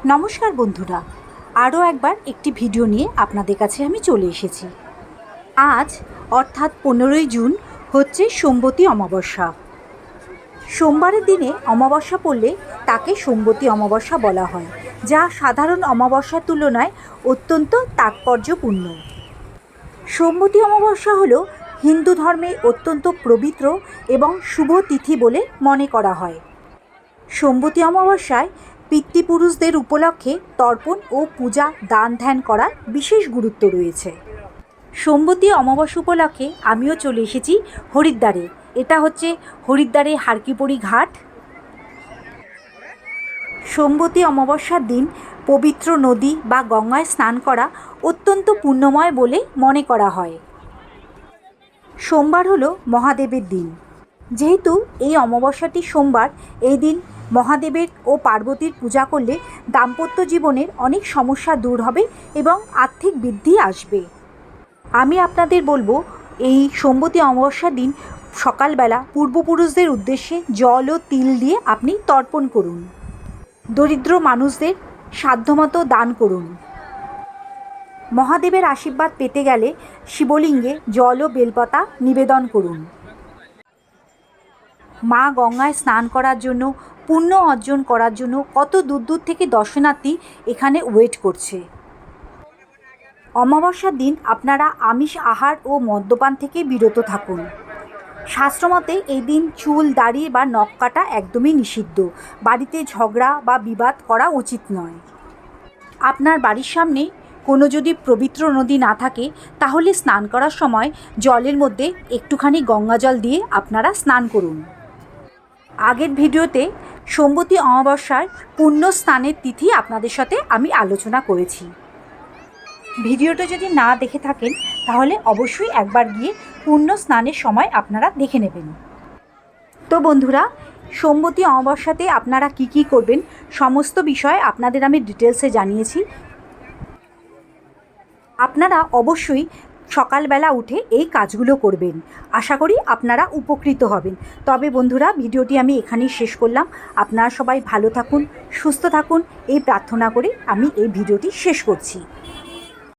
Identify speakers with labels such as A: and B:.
A: নমস্কার বন্ধুরা, আরও একবার একটি ভিডিও নিয়ে আপনাদের কাছে আমি চলে এসেছি। আজ অর্থাৎ 15ই জুন হচ্ছে সোমবতী অমাবস্যা। সোমবারের দিনে অমাবস্যা পড়লে তাকে সোমবতী অমাবস্যা বলা হয়, যা সাধারণ অমাবস্যার তুলনায় অত্যন্ত তাৎপর্যপূর্ণ। সোমবতী অমাবস্যা হল হিন্দু ধর্মে অত্যন্ত পবিত্র এবং শুভ তিথি বলে মনে করা হয়। সোমবতী অমাবস্যায় পিতৃপুরুষদের উপলক্ষে তর্পণ ও পূজা দান ধ্যান করার বিশেষ গুরুত্ব রয়েছে। সোমবতী অমাবস্যা উপলক্ষে আমিও চলে এসেছি হরিদ্বারে। এটা হচ্ছে হরিদ্বারে হারকিপড়ি ঘাট। সোমবতী অমাবস্যার দিন পবিত্র নদী বা গঙ্গায় স্নান করা অত্যন্ত পুণ্যময় বলে মনে করা হয়। সোমবার হলো মহাদেবের দিন। যেহেতু এই অমাবস্যাটি সোমবার, এই দিন মহাদেবের ও পার্বতীর পূজা করলে দাম্পত্য জীবনের অনেক সমস্যা দূর হবে এবং আর্থিক বৃদ্ধি আসবে। আমি আপনাদের বলবো, এই সোমবতী অমাবস্যার দিন সকালবেলা পূর্বপুরুষদের উদ্দেশ্যে জল ও তিল দিয়ে আপনি তর্পণ করুন। দরিদ্র মানুষদের সাধ্যমতো দান করুন। মহাদেবের আশীর্বাদ পেতে গেলে শিবলিঙ্গে জল ও বেলপাতা নিবেদন করুন। মা গঙ্গায় স্নান করার জন্য, পুণ্য অর্জন করার জন্য কত দূর দূর থেকে দর্শনার্থী এখানে ওয়েট করছে। অমাবস্যার দিন আপনারা আমিষ আহার ও মদ্যপান থেকে বিরত থাকুন। শাস্ত্রমতে এই দিন চুল, দাড়ি বা নখ কাটা একদমই নিষিদ্ধ। বাড়িতে ঝগড়া বা বিবাদ করা উচিত নয়। আপনার বাড়ির সামনে কোনো যদি পবিত্র নদী না থাকে, তাহলে স্নান করার সময় জলের মধ্যে একটুখানি গঙ্গা জল দিয়ে আপনারা স্নান করুন। আগের ভিডিওতে সোমবতী অমাবস্যার পুণ্য স্নানের তিথি আপনাদের সাথে আমি আলোচনা করেছি। ভিডিওটা যদি না দেখে থাকেন তাহলে অবশ্যই একবার গিয়ে পুণ্য স্নানের সময় আপনারা দেখে নেবেন। তো বন্ধুরা, সোমবতী অমাবস্যাতে আপনারা কি কি করবেন সমস্ত বিষয় আপনাদের আমি ডিটেলসে জানিয়েছি। আপনারা অবশ্যই সকালবেলা উঠে এই কাজগুলো করবেন। আশা করি আপনারা উপকৃত হবেন। তবে বন্ধুরা, ভিডিওটি আমি এখানেই শেষ করলাম। আপনারা সবাই ভালো থাকুন, সুস্থ থাকুন, এই প্রার্থনা করে আমি এই ভিডিওটি শেষ করছি।